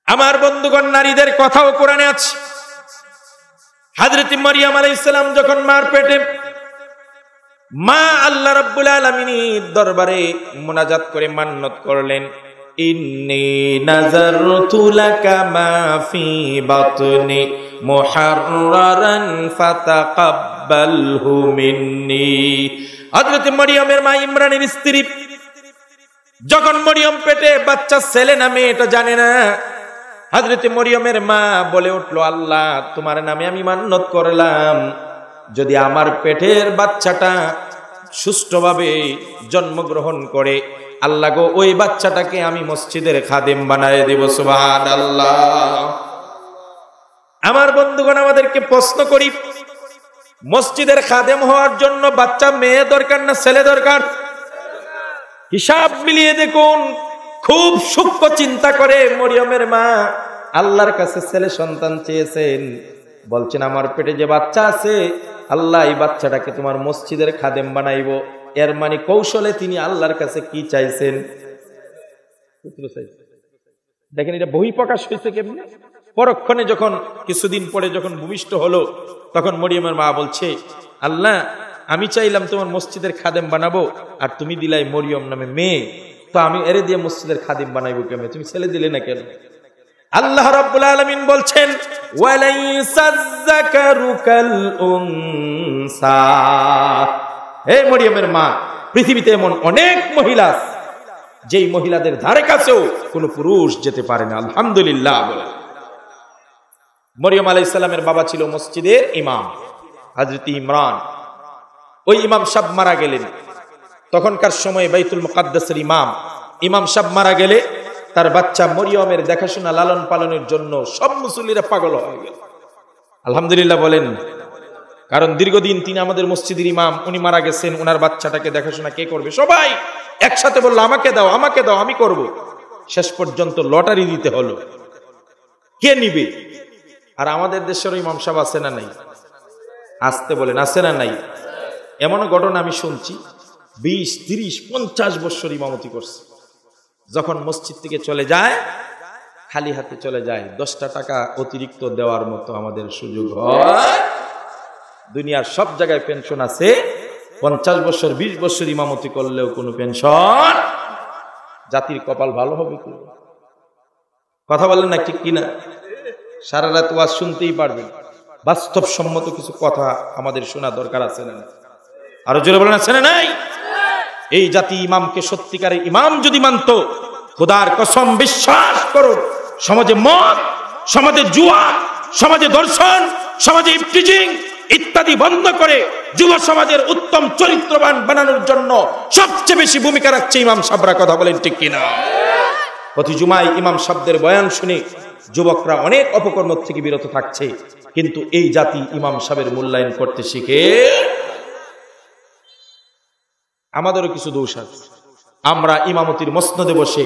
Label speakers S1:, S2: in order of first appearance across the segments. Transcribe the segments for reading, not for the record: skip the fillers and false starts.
S1: আমার বন্ধুগণ, নারীদের কথাও কোরআনে আছে। হযরত মারিয়াম আলাইহিস সালাম যখন মার পেটে, মা আল্লাহ রাব্বুল আলামিনের দরবারে মুনাজাত করে মান্নত করলেন, ইন্নী নাযারতু লাকা মা ফি বাতনি মুহাররারান ফাতাকাব্বালহু মিন্নী। হযরত মারিয়ামের মা ইমরানের স্ত্রী যখন মরিয়ম পেটে বাচ্চা ছেলে না মেয়ে এটা জানে না, হযরত মরিয়মের মা বলে উঠলো, আল্লাহ তোমার নামে আমি মান্নত করলাম, যদি আমার পেটের বাচ্চাটা সুষ্ঠুভাবে জন্মগ্রহণ করে, আল্লাহ গো ওই বাচ্চাটাকে আমি মসজিদের খাদেম বানায় দেব। সুবহানাল্লাহ। আমার বন্ধুগণ, আমাদেরকে প্রশ্ন করি, মসজিদের খাদেম হওয়ার জন্য বাচ্চা মেয়ে দরকার না ছেলে দরকার? হিসাব মিলিয়ে দেখুন, খুব সূক্ষ্ম চিন্তা করে মরিয়মের মা আল্লাহর কাছে ছেলে সন্তান চেয়েছেন, বলছেন আমার পেটে যে বাচ্চা আছে, আল্লাহ এই বাচ্চাটাকে তোমার মসজিদের খাদেম বানাইব। এর মানে কৌশলে তিনি আল্লাহর কাছে কি চাইছেন? পুত্র চাইছেন। দেখেন, এটা বহিঃপ্রকাশ হয়েছে কেমনে? পরক্ষণে যখন কিছুদিন পরে যখন ভূমিষ্ঠ হলো, তখন মরিয়মের মা বলছে, আল্লাহ আমি চাইলাম তোমার মসজিদের খাদেম বানাবো, আর তুমি দিলাই মরিয়ম নামে মেয়ে, তো আমি এরে দিয়ে মসজিদের খাদেম বানাইবো কেমনে? তুমি ছেলে দিলে না কেন? আল্লাহ রাব্বুল আলামিন বলছেন, ওয়ালাইসা যাকারু কাল উনসা। হে মরিয়মের মা, পৃথিবীতে এমন অনেক মহিলা আছে যেই মহিলাদের ধারে কাছেও কোনো পুরুষ যেতে পারে না। আলহামদুলিল্লাহ বলে। মরিয়ম আলাইহিস সালামের বাবা ছিল মসজিদের ইমাম, হযরত ইমরান। ওই ইমাম সাহেব মারা গেলেন। তখনকার সময়ে বাইতুল মুকাদ্দাসের ইমাম সাহেব মারা গেলে তার বাচ্চা মরিয়মের দেখাশোনা লালন পালনের জন্য সব মুসল্লিরা পাগল হয়ে গেল। আলহামদুলিল্লাহ বলেন। কারণ দীর্ঘদিন তিনি আমাদের মসজিদের ইমাম, উনি মারা গেছেন, ওনার বাচ্চাটাকে দেখাশোনা কে করবে? সবাই একসাথে বললো, আমাকে দাও, আমাকে দাও, আমি করব। শেষ পর্যন্ত লটারি দিতে হলো, কে নিবে? আর আমাদের দেশের ইমাম সাহেব আছে না নাই? আসতে বলেন, আছে না নাই? এমন ঘটনা আমি শুনছি, 20, 30, 50 বছর ইমামতি করছে। যখন মসজিদ থেকে চলে যায়, খালি হাতে চলে যায়। 10টা টাকা অতিরিক্ত দেওয়ার মতো আমাদের সুযোগ হয়। দুনিয়ার সব জায়গায় পেনশন আছে, 50 বছর 20 বছর ইমামতি করলেও কোনো পেনশন। জাতির কপাল ভালো হবে কি? কথা বলেন না, ঠিক কিনা? সারা রাত ওয়াজ শুনতেই পারবেন। বাস্তবসম্মত কিছু কথা আমাদের শোনা দরকার আছে না? আরো জোরে বলেন, আছে না নাই? এই জাতি ইমামকে সত্যিকারের ইমাম যদি মানত, খোদার কসম বিশ্বাস করো, সমাজে মদ, সমাজে জুয়া, সমাজে দর্শন, সমাজে ইফটিজিং ইত্যাদি বন্ধ করে যুব সমাজের উত্তম চরিত্রবান বানানোর জন্য সবচেয়ে বেশি ভূমিকা রাখছে ইমাম সাহেবরা। কথা বলেন ঠিক কিনা? প্রতি জুমায় ইমাম সাহেবদের বয়ান শুনে যুবকরা অনেক অপকর্ম থেকে বিরত থাকছে, কিন্তু এই জাতি ইমাম সাহেবের মূল্যায়ন করতে শিখে। আমাদেরও কিছু দোষ আছে। আমরা ইমামতির মসনদে বসে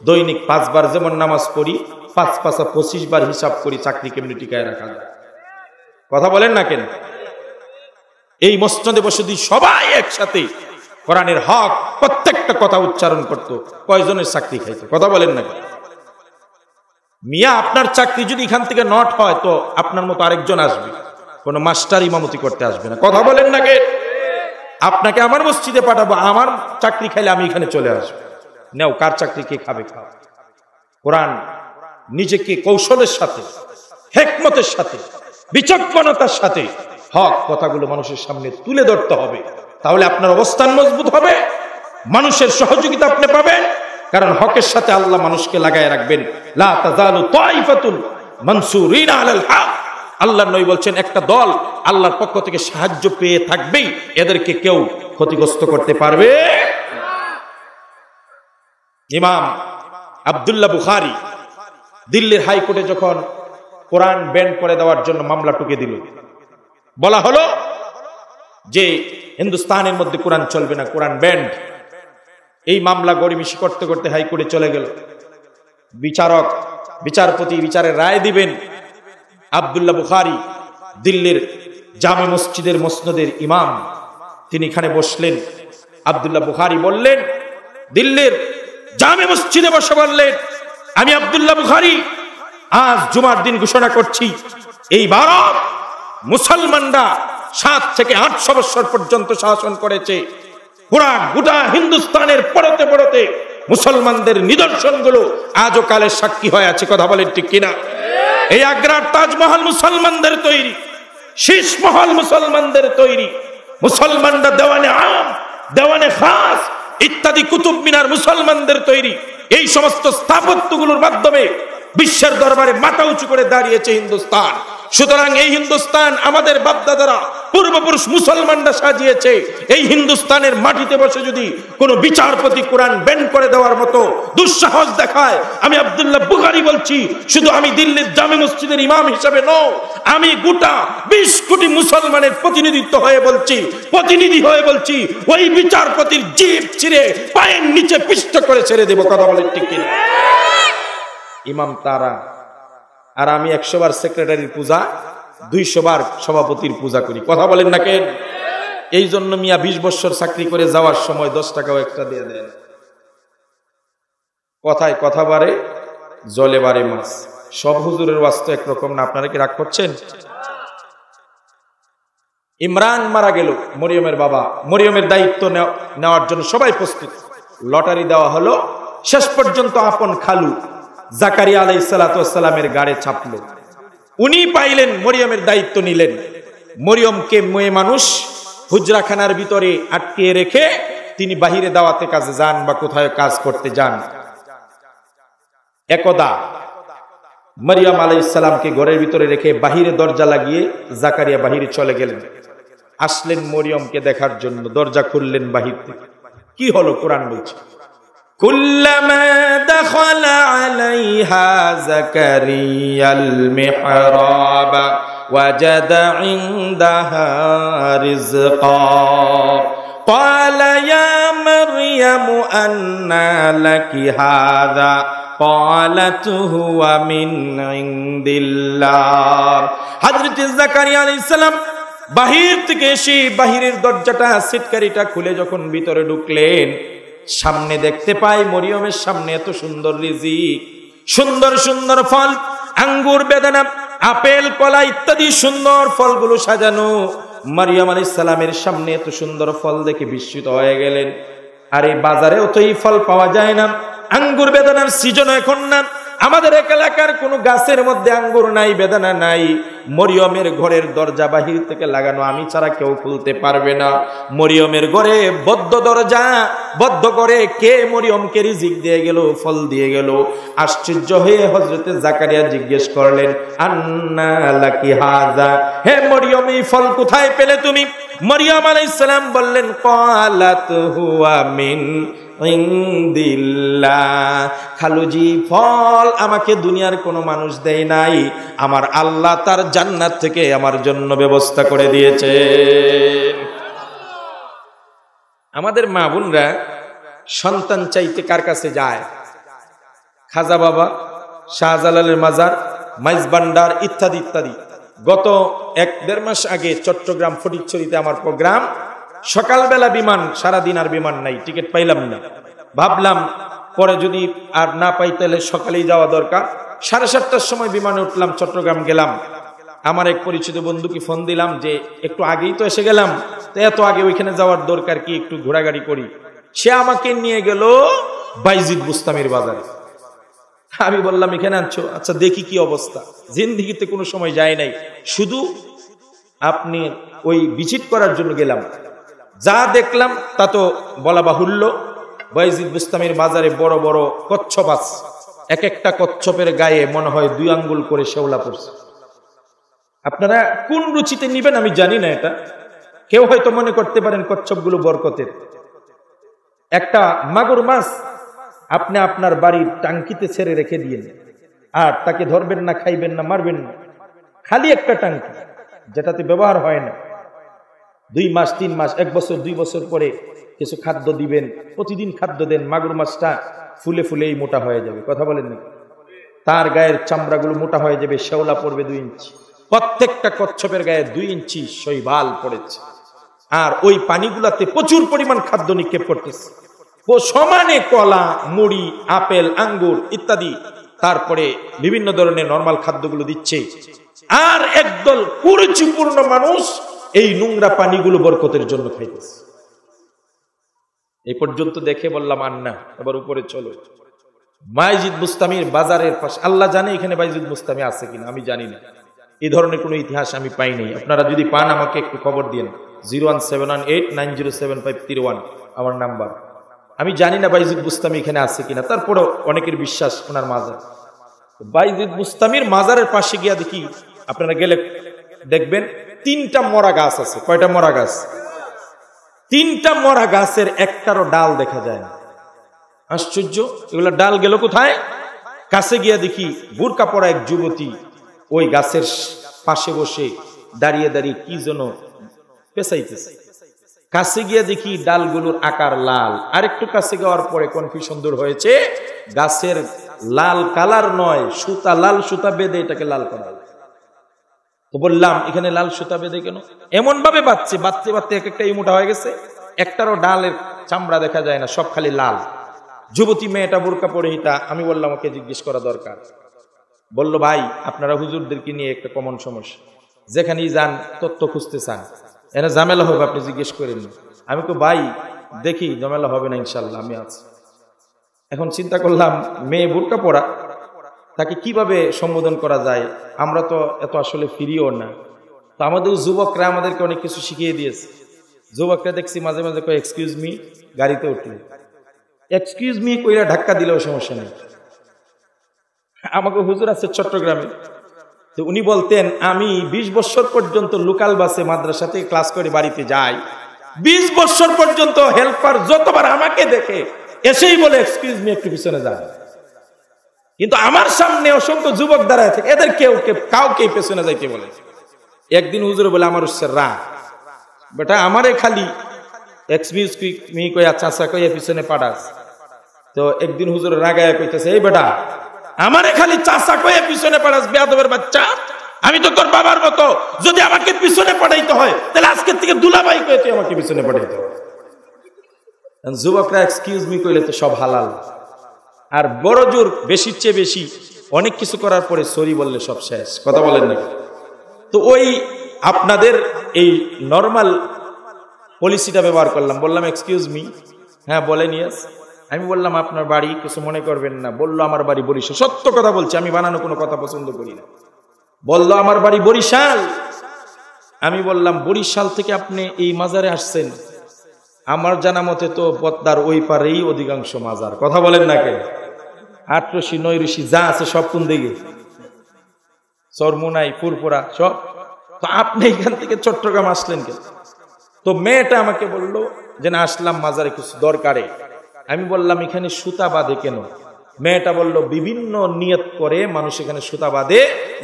S1: দৈনিক 5 বার যেমন নামাজ পড়ি, 5 পাঁচা 25 বার হিসাব করি চাকরি কেমনি টিকায় রাখা যায়। কথা বলেন না কেন? এই মসনদে বসে যদি সবাই একসাথে কোরআনের হক প্রত্যেকটা কথা উচ্চারণ করতো, কয়জনের চাকরি খাইতো? কথা বলেন না কেন? মিয়া, আপনার চাকরি যদি এখান থেকে নট হয়, তো আপনার মতো আরেকজন আসবে, কোন মাস্টার ইমামতি করতে আসবে না। কথা বলেন না কেন? আপনাকে আমার মসজিদে পাঠাবো, আমার চাকরি খাইলে আমি এখানে চলে আসবো। নেও, কার চাকরি কে খাবে খাও। কোরআন নিজেকে কৌশলের সাথে, হিকমতের সাথে, বিচক্ষণতার সাথে হক কথাগুলো মানুষের সামনে তুলে ধরতে হবে। তাহলে আপনার অবস্থান মজবুত হবে, মানুষের সহযোগিতা আপনি পাবেন। কারণ হকের সাথে আল্লাহ মানুষকে লাগায় রাখবেন। লা তাযালু তাইফাতুন মানসুরিনা আলাল হক। আল্লাহর নবী বলছেন, একটা দল আল্লাহর পক্ষ থেকে সাহায্য পেয়ে থাকবেই, এদেরকে কেউ ক্ষতিগ্রস্ত করতে পারবে না। ইমাম আব্দুল্লাহ বুখারী দিল্লির হাইকোর্টে যখন কোরআন ব্যান করে দেওয়ার জন্য মামলা টুকে দিল, বলা হলো যে হিন্দুস্তানের মধ্যে কোরআন চলবে না, কোরআন ব্যান্ড। এই মামলা গড়িমিশি করতে করতে হাইকোর্টে চলে গেল। বিচারপতি বিচারের রায় দিবেন। আব্দুল্লাহ বুখারী দিল্লির জামে মসজিদের মসনদের ইমাম, তিনি এখানে বসলেন। আব্দুল্লাহ বুখারী বললেন, দিল্লির জামে মসজিদে বসে বললেন, আমি আব্দুল্লাহ বুখারী আজ জুমার দিন ঘোষণা করছি, এই ভারত মুসলমানরা 7 থেকে 800 বছর পর্যন্ত শাসন করেছে। পুরা গোটা হিন্দুস্তানের পরতে পরতে মুসলমানদের নিদর্শনগুলো আজও কালের সাক্ষী হয়ে আছে। কথা বলেন ঠিক কিনা? এই আগ্রার তাজমহল মুসলমানদের তৈরি, শীষমহল মুসলমানদের তৈরি, মুসলমানরা দেওয়ানে আম, দেওয়ানে খাস ইত্যাদি কুতুব মিনার মুসলমানদের তৈরি। এই সমস্ত স্থাপত্যগুলোর মাধ্যমে বিশ্বের দরবারে মাথা উঁচু করে দাঁড়িয়েছে হিন্দুস্তান। সুতরাং এই হিন্দুস্তান আমাদের বাপদাদারা পূর্বপুরুষ মুসলমানরা সাজিয়েছে। এই হিন্দুস্তানের মাটিতে বসে যদি কোনো বিচারপতি কোরআন ব্যান করে দেওয়ার মতো দুঃসাহস দেখায়, আমি আব্দুল্লাহ বুখারী বলছি, শুধু আমি দিল্লির জামে মসজিদের ইমাম হিসেবে নও, আমি গোটা 20 কোটি মুসলমানের প্রতিনিধি হয়ে বলছি, ওই বিচারপতির জিভ ছিঁড়ে পায়ের নিচে পিষ্ট করে ছেড়ে দেব। কথা বলে ঠিক কিনা? ইমাম তারা আর আমি 100 বার সেক্রেটারির পূজা, 200 বার সভাপতির পূজা করি। কথা বলেন না কেন? এই জন্য মিয়া 20 বছর চাকরি করে যাওয়ার সময় 10 টাকাও একটা দিয়ে দেন। কথায় কথা বাড়ে, জলে বাড়ে মাছ। সব হুজুরের ওয়াস্ত একরকম না। আপনারা কি রাগ করছেন? ইমরান মারা গেল, মরিয়মের বাবা। মরিয়মের দায়িত্ব নেওয়ার জন্য সবাই প্রস্তুত। লটারি দেওয়া হলো। শেষ পর্যন্ত আপন খালু জাকারিয়া আলাইহিস সালাতু ওয়াস সালামের গাড়ে ছাপলো। উনি পাইলেন, মরিয়মের দায়িত্ব নিলেন। মরিয়মকে মেয়ে মানুষ হুজরাখানার ভিতরে আটকে রেখে তিনি বাহিরে দাওয়াতে কাজে যান বা কোথায় কাজ করতে যান। একদা মরিয়ম আলাইহিস সালামকে ঘরের ভিতরে রেখে বাহিরে দরজা লাগিয়ে জাকারিয়া বাহিরে চলে গেলেন। আসলেন মরিয়মকে দেখার জন্য, দরজা খুললেন বাহির থেকে। কি হলো? কোরআন বলছে, কুল্লামা দাখালা আলাইহা জাকারিয়াল মিহরাব ওয়াজাদা ইনদাহা রিজকা ক্বালা ইয়া মারইয়াম আন্না লাকি হাযা ক্বালাত হুয়া মিন ইনদিল্লাহ। হযরত জাকারিয়া আলাইহিস সালাম বাহির থেকে এসে বাহিরের দরজাটা, সিটকারিটা খুলে যখন ভিতরে ঢুকলেন, সামনে দেখতে পাই মরিয়মের সামনে এত সুন্দর রিজিক, সুন্দর সুন্দর ফল, আঙ্গুর, বেদানা, আপেল, কলা ইত্যাদি সুন্দর ফলগুলো সাজানো। মরিয়ম আলাইহিস সালামের সামনে এত সুন্দর ফল দেখে বিস্মিত হয়ে গেলেন। আর এই বাজারেও তো এই ফল পাওয়া যায় না, আঙ্গুর বেদানার সিজন এখন না, আমাদের এলাকার কোনো গাছের মধ্যে আঙ্গুর নাই, বেদানা নাই। মরিয়মের ঘরের দরজা বাহির থেকে লাগানো, আমি ছাড়া কেউ খুলতে পারবে না। মরিয়মের ঘরে বদ্ধ দরজা, বদ্ধ করে কে মরিয়মকে রিজিক দিয়ে গেল, ফল দিয়ে গেল। আশ্চর্য হয়ে হযরতে জাকারিয়া জিজ্ঞেস করলেন, আন্না লাকি হাযা, হে মরিয়ম এই ফল কোথায় পেলে তুমি? মরিয়ম আলাইহিস সালাম বললেন, ক্বালাত হুয়া মিন ইনদিল্লাহ, খালুজি ফল আমাকে দুনিয়ার কোনো মানুষ দেয় নাই, আমার আল্লাহ তার জান্নাত থেকে আমার জন্য ব্যবস্থা করে দিয়েছে। আমাদের মা বোনরা সন্তান চাইতে কার কাছে যায়? খাজা বাবা, শাহজালালের মাজার, মাইজ ভান্ডার ইত্যাদি ইত্যাদি। গত 1-1.5 মাস আগে চট্টগ্রাম ফটিকছড়িতে আমার প্রোগ্রাম। সকালবেলা বিমান, সারাদিন আর বিমান নাই, টিকিট পাইলাম না। ভাবলাম পরে যদি আর না পাই তাহলে সকালেই যাওয়া দরকার। 7:30টার সময় বিমানে উঠলাম, চট্টগ্রাম গেলাম। আমার এক পরিচিত বন্ধুকে ফোন দিলাম যে একটু আগেই তো এসে গেলাম, তো এত আগে ওইখানে যাওয়ার দরকার কি, একটু ঘোরাঘুরি করি। সে আমাকে নিয়ে গেল বাইজিদ বুস্তামির বাজারে। আমি বললাম এখানে আনছো, আচ্ছা দেখি কি অবস্থা। জিন্দিগিতে কোনো সময় যায় নাই, শুধু আপনি ওই ভিজিট করার জন্য গেলাম। যা দেখলাম তা তো বলা বাহুল্য। বাইজিদ বুস্তামির বাজারে বড় বড় কচ্ছপ আছে, এক একটা কচ্ছপের গায়ে মনে হয় 2 আঙ্গুল করে শেওলা পড়ছে। আপনারা কোন রুচিতে নিবেন আমি জানি না। এটা কেউ হয়তো মনে করতে পারেন কচ্ছপগুলো বরকতের। একটা মাগুর মাছ আপনি আপনার বাড়ির টাঙ্কিতে ছেড়ে রেখে দিয়েন, আর তাকে ধরবেন না, খাইবেন না, মারবেন না। খালি একটা টাঙ্কি যেটাতে ব্যবহার হয় না। 2 মাস 3 মাস 1 বছর 2 বছর পরে কিছু খাদ্য দিবেন, প্রতিদিন খাদ্য দেন, মাগুর মাছটা ফুলে ফুলেই মোটা হয়ে যাবে। কথা বলেন না? তার গায়ের চামড়াগুলো মোটা হয়ে যাবে, শেওলা পড়বে 2 ইঞ্চি। প্রত্যেকটা কচ্ছপের গায়ে 2 ইঞ্চি শৈবাল পড়েছে। আর ওই পানিগুলাতে প্রচুর পরিমাণ খাদ্য নিক্ষেপ করতেছে। ও সমানে কলা, মুড়ি, আপেল, আঙ্গুর ইত্যাদি তারপরে বিভিন্ন ধরনের নরমাল খাদ্যগুলো দিচ্ছে, আর একদল কুরুচিপূর্ণ মানুষ এই নোংরা পানিগুলো বরকতের জন্য খাইতেছে। এই পর্যন্ত দেখে বললাম আর না, এবার উপরে চলো। বাইজিদ বুস্তামির বাজারের পাশে, আল্লাহ জানে এখানে বাইজিদ বুস্তামি আছে কিনা, আমি জানি না, এই ধরনের কোনো ইতিহাস আমি পাই নাই। আপনারা যদি পান আমাকে একটু খবর দিন। 01718907531 আমার নাম্বার। আমি জানি না বাইজিদ বুস্তামি এখানে আছে কিনা, তারপরও অনেকের বিশ্বাস ওনার মাজার। বাইজিদ বুস্তামির মাজারের পাশে গিয়া দেখি, আপনারা গেলে দেখবেন 3টা মরা গাছ আছে। কয়টা মরা গাছ? 3টা মরা গাছের একটারও ডাল দেখা যায় না। আশ্চর্য, এগুলা ডাল গেল কোথায়? কাছে গিয়া দেখি বুরকা পরা এক যুবতী ওই গাছের পাশে বসে দাঁড়িয়ে দাঁড়িয়ে কি যেন পেঁচাইতেছে। কাছে গিয়া দেখি ডালগুলোর আকার লাল। আরেকটু কাছে যাওয়ার পরে কনফিউশন দূর হয়েছে, গাছের লাল কালার নয়, সুতা, লাল সুতা বেঁধে এটাকে লাল করা। তো বললাম এখানে লাল সুতা বেঁধে কেন? এমন ভাবে বাঁচছে, বাঁচতে বাঁচতে এক একটা মোটা হয়ে গেছে, একটারও ডালের চামড়া দেখা যায় না, সব খালি লাল। যুবতী মেয়েটা বোরকা পরিহিতা। আমি বললাম ওকে জিজ্ঞেস করা দরকার। বলল ভাই আপনারা হুজুরদেরকে নিয়ে একটা কমন সমস্যা, যেখানেই যান তথ্য খুঁজতে চান, এনে ঝামেলা হবে, আপনি জিজ্ঞেস করেন। আমি তো ভাই দেখি ঝামেলা হবে না ইনশাল্লাহ, আমি আছি। এখন চিন্তা করলাম মেয়ে বোরকা পরা, তাকে কিভাবে সম্বোধন করা যায়? আমরা তো এত আসলে ফিরিও না। তো আমাদের যুবকরা আমাদেরকে অনেক কিছু শিখিয়ে দিয়েছে। যুবকরা দেখছি মাঝে মাঝে কয় এক্সকিউজ মি, গাড়িতে উঠলে এক্সকিউজ মি কইরা ধাক্কা দিলেও সমস্যা নেই। আমাকে হুজুর আছে চট্টগ্রামে, তো উনি বলতেন আমি 20 বছর পর্যন্ত লোকাল বাসে মাদ্রাসা থেকে ক্লাস করে বাড়িতে যাই। 20 বছর পর্যন্ত হেল্পার যতবার আমাকে দেখে এসেই বলে এক্সকিউজ মি একটু পিছনে যান, কিন্তু আমার সামনে অসংখ্য যুবক দাঁড়ায় থাকে, এদের কাউকে পেছনে যাইতে বলে। একদিন হুজুর বলে আমার হচ্ছে রাগ, বেটা আমারে খালি এক্সকিউজ মি কইয়া চাচা কইয়া পিছনে পাঠাস। তো একদিন হুজুর রাগায় কইতেছে, এই বেটা আমারে খালি চাচা কইয়া পিছনে পাঠাস, বেয়াদবের বাচ্চা, আমি তো তোর বাবার মতো, যদি আমাকে পিছনে পাঠাইতে হয় তাহলে আজকের থেকে দুলাভাই কয়ে তুই আমাকে পিছনে পাঠাইতে হয়। যুবকরা এক্সকিউজ মি কইলে তো সব হালাল, আর বড় জোর বেশির চেয়ে বেশি অনেক কিছু করার পরে সরি বললে সব শেষ। কথা বলেন নাকি? তো ওই আপনাদের এই নর্মাল পলিসিটা ব্যবহার করলাম। বললাম এক্সকিউজ মি, হ্যাঁ বলেন ইয়েস। আমি বললাম আপনার বাড়ি, কিছু মনে করবেন না। বললো আমার বাড়ি বরিশাল। সত্য কথা বলছি, আমি বানানো কোনো কথা পছন্দ করি না। বললো আমার বাড়ি বরিশাল। আমি বললাম বরিশাল থেকে আপনি এই মাজারে আসছেন? আমার জানা মতে তো পদ্মার ওই পারেই অধিকাংশ মাজার। কথা বলেন না কেন? আটরশি নয়রশি যা আছে সব কোন দিকে? চরমুনাই, ফুরপুরা সব। তো আপনি এখান থেকে চট্টগ্রাম আসলেন কেন? তো মেয়েটা আমাকে বলল যে না আসলাম মাজারে কিছু দরকারে। আমি বললাম এখানে সুতা বাঁধে কেন? মেয়েটা বলল বিভিন্ন নিয়ত করে মানুষ এখানে সুতা বাঁধে,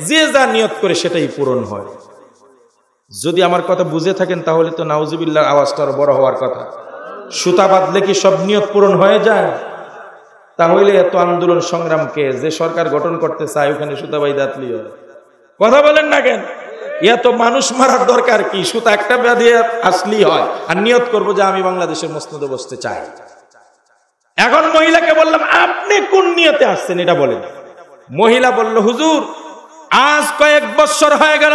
S1: যে যা নিয়ত করে সেটাই পূরণ হয়। যদি আমার কথা বুঝে থাকেন তাহলে তো নাউজুবিল্লাহর আওয়াজটা আরো বড় হওয়ার কথা। সুতা বাঁধলে কি সব নিয়ত পূরণ হয়ে যায়? তাহলে এত আন্দোলন সংগ্রামকে যে সরকার গঠন করতে চায় ওখানে সুতা বাঁধে আতলি হয়। কথা বলেন না কেন? এত মানুষ মারার দরকার কি? সুতা একটা বাঁধে আসলেই হয়, আর নিয়ত করবো যে আমি বাংলাদেশের মসনদে বসতে চাই। এখন মহিলাকে বললাম আপনি কোন নিয়তে আসছেন এটা বলেন। মহিলা বলল হুজুর আজ কয়েক বছর হয়ে গেল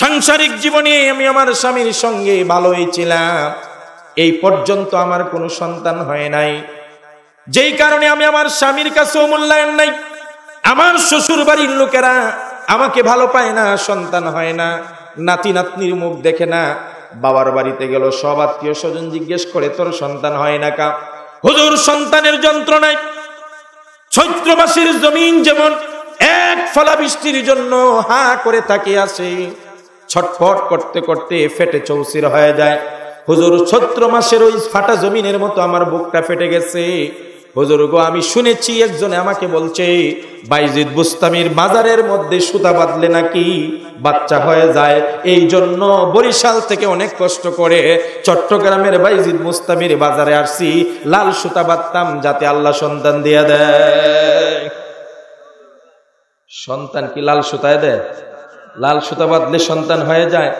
S1: সাংসারিক জীবনে আমি আমার স্বামীর সঙ্গে ভালোই ছিলাম, এই পর্যন্ত আমার কোনো সন্তান হয় নাই, যেই কারণে আমি আমার স্বামীর কাছেও মূল্যায়ন নাই। আমার শ্বশুর বাড়ির লোকেরা আমাকে ভালো পায় না, সন্তান হয় না, নাতি নাতনির মুখ দেখে না। বাবার বাড়িতে গেল সব আত্মীয় স্বজন জিজ্ঞেস করে তোর সন্তান হয় না কা? হুজুর সন্তানের যন্ত্রণায় চৈত্র মাসের জমিন যেমন এক ফলা বৃষ্টির জন্য হা করে তাকিয়ে আছে, ছটফট করতে করতে ফেটে চৌচির হয়ে যায়। হুজুর চৈত্র মাসের ওই ফাটা জমিনের মতো আমার বুকটা ফেটে গেছে। হুজুর গো আমি শুনেছি একজনে আমাকে বলছে বাইজিদ বুস্তামির বাজারের মধ্যে সুতা বাঁধলে নাকি বাচ্চা হয়ে যায়, এই জন্য বরিশাল থেকে অনেক কষ্ট করে চট্টগ্রামের বাইজিদ বুস্তামির বাজারে আসছি, লাল সুতা বাঁধতাম যাতে আল্লাহ সন্তান দিয়ে দেয়। সন্তান কি লাল সুতায় দেয়? লাল সুতা বাঁধলে সন্তান হয়ে যায়?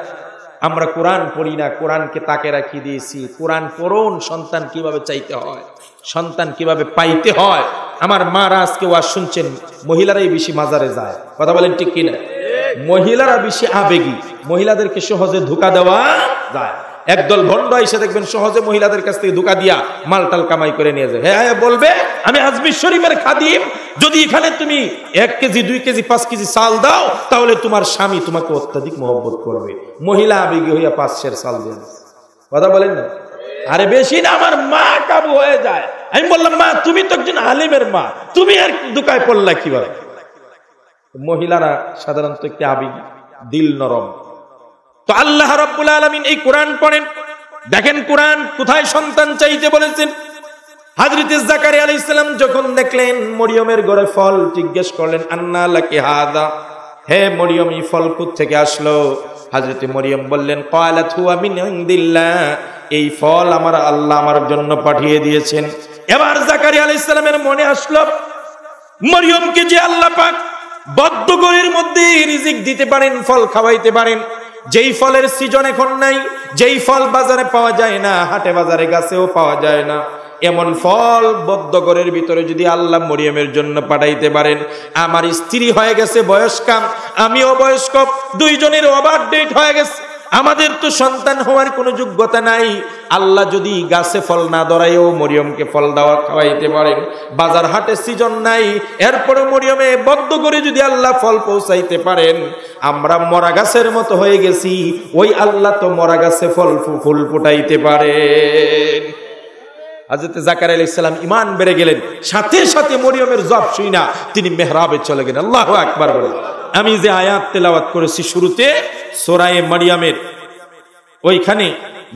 S1: আমরা কোরআন পড়ি না, কোরআনকে তাকে রাখিয়ে দিয়েছি। কোরআন পড়ুন, সন্তান কিভাবে চাইতে হয়, সন্তান কিভাবে পাইতে হয় আমার মারা আজকে ওয়াজ শুনছেন, মহিলারাই বেশি মাজারে যায়, কথা বলেন ঠিক কিনা? মহিলারা বেশি আবেগী, মহিলাদেরকে সহজে ধোঁকা দেওয়া যায়। একদল ভণ্ড এসে দেখবেন সহজে মহিলাদের কাছ থেকে ধোঁকা দিয়া মালটাল কামাই করে নিয়ে যায়। হ্যাঁ বলবে আমি আজমির শরীফের খাদিম, যদি এখানে তুমি 1 কেজি 2 কেজি 5 কেজি চাল দাও তাহলে তোমার স্বামী তোমাকে অত্যাধিক মহব্বত করবে। মহিলা আবেগী হইয়া 5 সের চাল দেন, কথা বলেন না? আরে বেশি না, আমার মা কাবু হয়ে যায়। আমি বললাম মা তুমি তো একজন আলিমের মা, তুমি আর ধোঁকায় পড়লা কিভাবে? মহিলারা সাধারণত একটি আবেগী, দিল নরম। তো আল্লাহ রাব্বুল আলামিন এই কোরআন পড়েন, দেখেন কোরআন কোথায় সন্তান চাইতে বলেছেন। হযরত জাকারিয়া আলাইহিস সালাম যখন দেখলেন মরিয়মের ঘরে ফল, জিজ্ঞেস করলেন আন্না লাকি হাদা, হে মরিয়ম এই ফল কোথা থেকে আসলো? হযরত মরিয়ম বললেন ক্বালাত হুয়া মিন ইনদিল্লাহ, এই ফল আমার আল্লাহ আমার জন্য পাঠিয়ে দিয়েছেন। এবার জাকারিয়া আলাইহিস সালামের মনে আসলো মরিয়মকে যে আল্লাহ পাক বদ্ধ ঘরের মধ্যে রিজিক দিতে পারেন, ফল খাওয়াইতে পারেন, যেই ফলের সিজন এখন নাই, যেই ফল বাজারে পাওয়া যায় না, হাটে বাজারে গাছেও পাওয়া যায় না, এমন ফল বদ্ধ ঘরের ভিতরে যদি আল্লাহ মরিয়মের জন্য পাঠাইতে পারেন। আমার স্ত্রী হয়ে গেছে বয়স্কা, আমিও বয়স্ক, দুইজনের ওভার ডেট হয়ে গেছে, আমাদের তো সন্তান হওয়ার কোনো যোগ্যতা নাই। আল্লাহ যদি গাছে ফল না ধরায়ও মরিয়মকে ফল দেওয়া খাওয়াইতে পারেন, বাজার হাটে সিজন নাই, এরপরে মরিয়মে বদ্ধ করে যদি আল্লাহ ফল পৌঁছাইতে পারেন, আমরা মরা গাছের মতো হয়ে গেছি, ওই আল্লাহ তো মরা গাছে ফুল ফুটাইতে পারেন। হযরত জাকারিয়া আলাইহিস সালাম ঈমান বেড়ে গেলেন, সাথে সাথে মরিয়মের জবাব শুনা তিনি মেহরাবে চলে গেলেন। আল্লাহু আকবার বলে। আমি যে আয়াত তেলাওয়াত করেছি শুরুতে সূরা মারিয়ামের, ওইখানে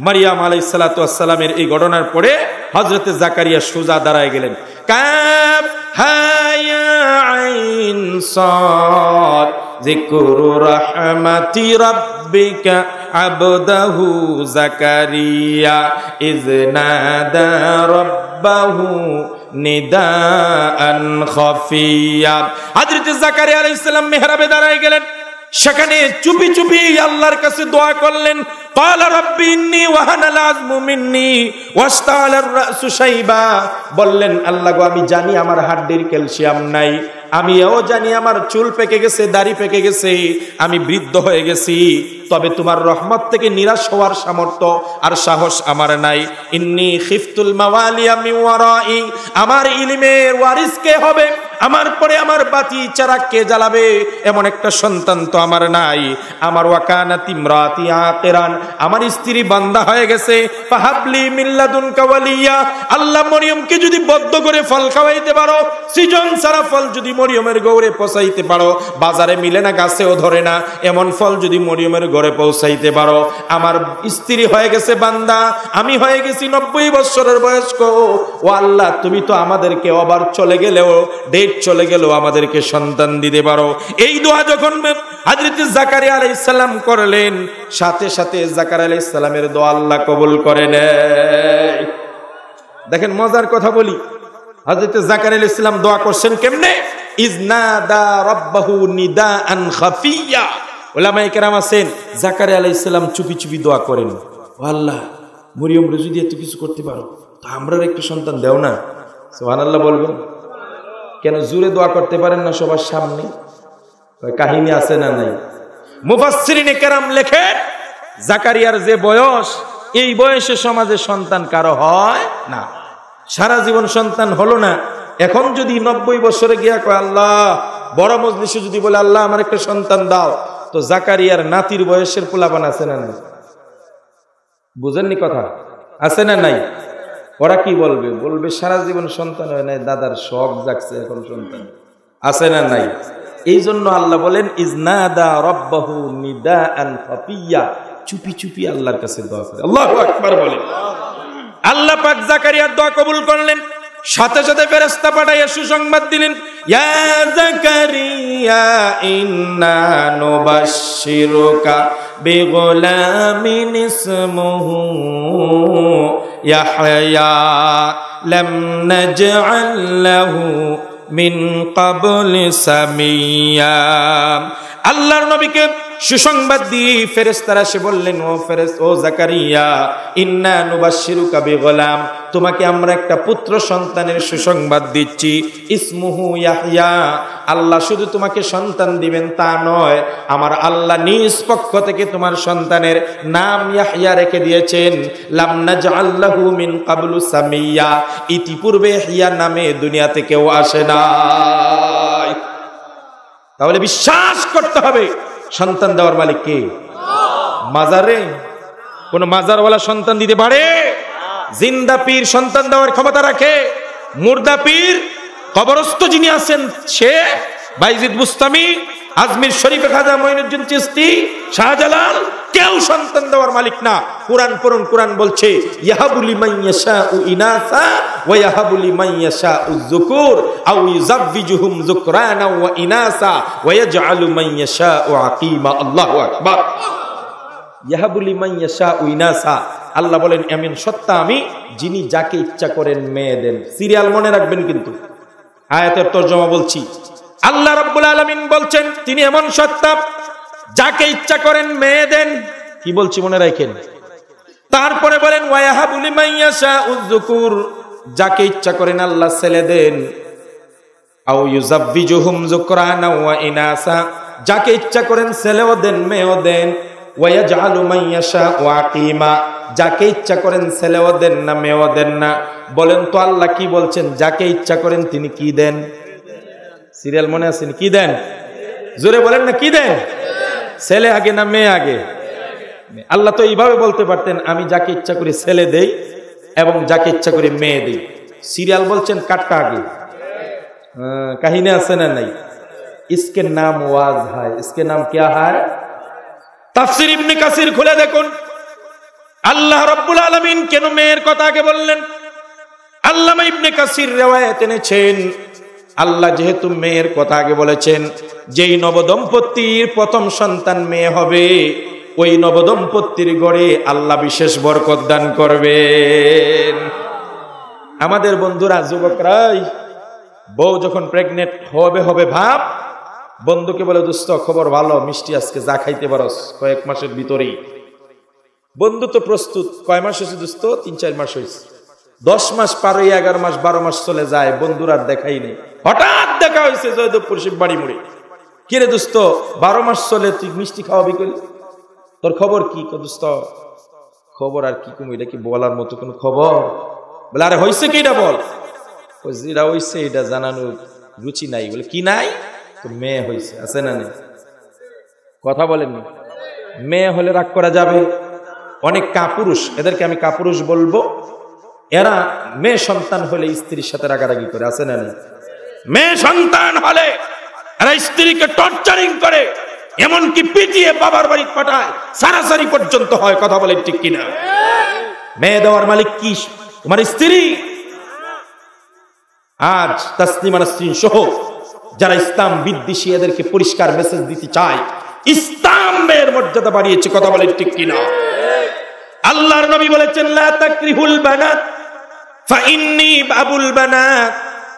S1: মারিয়াম আলাইহিস সালাতু ওয়াস সালামের এই ঘটনার পরে হযরত জাকারিয়া সোজা দাঁড়ায় গেলেন। কাফ হা ইয়া আইন সাদ যিকরু রাহমাতি রাব্বিকা আবদাহু জাকারিয়া ইয নাদা রাব্বাহু নিদাআন খাফিয়া। হযরত জাকারিয়া আলাইহিস সালাম মিহরাবে দাঁড়ায় গেলেন, সেখানে চুপি চুপি আল্লাহর কাছে দোয়া করলেন। ক্বালা রাব্বি ইন্নী ওয়াহানাল আযমু মিন্নী ওয়াশতাআলার রাসু শাইবা, বললেন আল্লাহ গো আমি জানি আমার হাড়ের ক্যালসিয়াম নাই, আমিও জানি আমার চুল পেকে গেছে, দাড়ি পেকে গেছে, আমি বৃদ্ধ হয়ে গেছি, তবে তোমার রহমত থেকে নিরাশ হওয়ার সামর্থ্য আর সাহস আমার নাই। ইন্নী খিফতুল মাওয়ালিয়া মিন ওয়ারাই, আমার ইলমের ওয়ারিস কে হবে, আমার পরে আমার বাতি চারাক কে জ্বালাবে, এমন একটা সন্তান তো আমার নাই। আমার ওয়াকানাত ইমরাতি আকিরান, আমার স্ত্রী বান্দা হয়ে গেছে। ফাহাবলি মিন লাদুনকা ওয়ালিয়া, আল্লাহ মরিয়মকে যদি বদ্ধ করে ফল খাওয়াইতে পারো, সিজন ছাড়া ফল যদি মরিয়মের গৌরে পৌঁছাইতে পারো, বাজারে মিলে না, গাছেও ধরে না, এমন ফল যদি মরিয়মের ঘরে পৌঁছাইতে পারো, আমার স্ত্রী হয়ে গেছে বান্দা, আমি হয়ে গেছি 90 বছরের বয়স্ক, ও আল্লাহ তুমি তো আমাদেরকে আবার চলে গেলেও, ডেট চলে গেলেও আমাদেরকে সন্তান দিতে পারো। এই দোয়া যখন হযরত জাকারিয়া আলাইহিস সালাম করলেন, সাথে সাথে জাকারিয়া আলাইহিস সালামের দোয়া আল্লাহ কবুল করে নেয়। দেখেন মজার কথা বলি, হযরত জাকারিয়া আলাইহিস সালাম দোয়া করছেন কেমনে? ইজনাদা রাব্বাহু নিদাআন খাফিয়া। উলামায়ে কেরাম আছেন, জাকারিয়া আলাইহিস সালাম চুপি চুপি দোয়া করেন, ও আল্লাহ মরিয়ম যদি এত কিছু করতে পারো, তো আমরার একটু সন্তান দাও না। সুবহানাল্লাহ বলবেন। কেন জোরে দোয়া করতে পারেন না সবার সামনে? কাহিনী আছে না নাই? মুফাসসিরিনে কেরাম লেখেন জাকারিয়ার যে বয়স, এই বয়সে সমাজে সন্তান কারো হয় না, সারা জীবন সন্তান হলো না। এখন যদি 90 বছরে গিয়া কয় আল্লাহ, বড় মজলিসে যদি বলে আল্লাহ আমার একটা সন্তান দাও, তো জাকারিয়ার নাতির বয়সের পোলাপান আছে না নাই? বুঝেননি কথা? আছে না নাই? ওরা কি বলবে? বলবে সারা জীবন সন্তান হয় নাই, দাদার শখ জাগছে এখন সন্তান। আছে না নাই? এই জন্য আল্লাহ বলেন ইজনাদা রাব্বাহু নিদাআন খাফিয়া, চুপি চুপি আল্লাহর কাছে দোয়া করে। আল্লাহু আকবার বলে। আল্লাহ পাক জাকারিয়ার দোয়া কবুল করলেন, সাথে সাথে ফেরেশতা পাঠাইয়া সুসংবাদ দিলেন, ইয়া জাকারিয়া ইন্না নুবাশশিরুকা বিগুলামিন ইসমুহু ইয়াহইয়া লাম নাজআল লাহু মিন ক্বাবলি সামিয়া। আল্লাহর নবীকে সুসংবাদ দিয়ে ফেরেশতারা এসে বললেন, ও জাকারিয়া, ইন্না নুবাশশিরুকা বিগুলাম, তোমাকে আমরা একটা পুত্র সন্তানের সুসংবাদ দিচ্ছি, ইসমুহু ইয়াহইয়া। আল্লাহ শুধু তোমাকে সন্তান দিবেন তা নয়, আমার আল্লাহ নিজ পক্ষ থেকে তোমার সন্তানের নাম ইয়াহইয়া রেখে দিয়েছেন। লাম নাজআল লাহু মিন ক্বাবলু সামিয়্যা, ইতিপূর্বে ইয়াহইয়া নামে দুনিয়াতে কেউ আসে নাই। তাহলে বিশ্বাস করতে হবে সন্তান দেওয়ার মালিক কে? মাজারে কোন মাজারওয়ালা সন্তান দিতে পারে? জিন্দা পীর সন্তান দেওয়ার ক্ষমতা রাখে? মুর্দা পীর কবরস্থ যিনি আছেন সে? বাইজিদ বুস্তামি, আজমির শরীফে খাজা মঈনুদ্দিন চিশতি, শাহজালাল, কেউ সন্তান দেওয়ার মালিক না। কুরআন পড়ুন, কুরআন বলছে ইয়াহাবু লিমান ইয়াশাউ ইনাসা ওয়া ইয়াহাবু লিমান ইয়াশাউ যুকুর আও ইউযাব্বিজুহুম যুকরানা ওয়া ইনাসা ওয়া ইয়াজআলু মান ইয়াশাউ আকিমা। আল্লাহু আকবার। ইয়াহাবু লিমান ইয়াশাউ ইনাসা, আল্লাহ বলেন এমন সত্তা আমি যিনি যাকে ইচ্ছা করেন মেয়ে দেন। সিরিয়াল মনে রাখবেন কিন্তু, আয়াতের তরজমা বলছি। আল্লাহ রাব্বুল আলামিন বলছেন তিনি এমন সত্তা যাকে ইচ্ছা করেন মেয়ে দেন। কি বলছি মনে রাখেন। তারপরে বলেন ওয়া ইয়াহাবু লিমান ইয়াশাউ যুকুর, যাকে ইচ্ছা করেন আল্লাহ ছেলে দেন। আও ইউযাব্বিজুহুম যুকরানা ওয়া ইনাসা, যাকে ইচ্ছা করেন ছেলেও দেন মেয়েও দেন। ওয়া ইয়াজআলু মান ইয়াশাউ আকিমা, যাকে ইচ্ছা করেন ছেলেও দেন না মেয়েও দেন না। বলেন তো আল্লাহ কি বলছেন? যাকে ইচ্ছা করেন তিনি কি দেন? সিরিয়াল মনে আছে? কি দেন? জোরে বলেন না, কি দেন? ছেলে আগে না মেয়ে আগে? আল্লাহ তো এইভাবে বলতে পারতেন আমি যাকে ইচ্ছা করি ছেলে দেই এবং যাকে ইচ্ছা করি মেয়ে দেই। সিরিয়াল বলছেন কাটটা আগে। কাহিনী আছে না নাই? ইসকে নাম ওয়াজ হয়, ইসকে নাম কিয়া হয়? তাফসীর ইবনে কাসির খুলে দেখুন আল্লাহ রাব্বুল আলামিন কেন মেয়ের কথা আগে বললেন। আল্লামা ইবনে কাসির riwayat এনেছেন আল্লাহ যেহেতু মেয়ের কথা আগে বলেছেন, যেই নবদম্পতির প্রথম সন্তান মেয়ে হবে ওই নবদম্পতির ঘরে আল্লাহ বিশেষ বরকত দান করবেন। আমাদের বন্ধুরা যুবকরাই বউ যখন প্রেগনেন্ট হবে ভাব, বন্ধুকে বলে দোস্ত খবর ভালো, মিষ্টি আজকে যা খাইতে পারস কয়েক মাসের ভিতরেই। বন্ধু তো প্রস্তুত। কয় মাস হয়েছে দোস্ত? 3-4 মাস হয়েছে। 10 মাস পার হয়ে 11 মাস 12 মাস চলে যায়, বন্ধুর আর দেখাই নেই। হঠাৎ দেখা হয়েছে জয়দেবপুর শিববাড়ি মোড়ে। কিরে দোস্ত 12 মাস চলে তুই মিষ্টি খাওয়াবি কই? তোর খবর কি? দোস্ত খবর আর কি কম, এটা কি বলার মতো কোন খবর? বলে আরে হয়েছে কি এটা বল। যেটা হয়েছে এটা জানানোর রুচি নাই। বলে কি নাই? তো মেয়ে হয়েছে। আছে না নেই? কথা বলেন। মেয়ে হলে রাগ করা যাবে? অনেক কাপুরুষ, এদেরকে আমি কাপুরুষ বলবো, এরা মেয়ে সন্তান হলে স্ত্রীর সাথে রাগারাগি করে। আছে না নেই? মেয়ে সন্তান হলে এরা স্ত্রীকে টর্চারিং করে, এমনকি পিটিয়ে বাবার বাড়ি পাঠায়, সারাসারি পর্যন্ত হয়। কথা বলেন ঠিক কিনা? মেয়ে দেওয়ার মালিক কি? তোমার স্ত্রী। আজ তাসলিমা নাসরিন সহ যারা ইসলাম বিদ্বেষী এদেরকে পরিষ্কার মেসেজ দিতে চায়, ইসলাম মেয়ের মর্যাদা বাড়িয়েছে। কথা বলেন ঠিক কিনা? আল্লাহর নবী বলেছেন লা তাকরিহুল বানাত ফাইন্নী আবুল বানাত।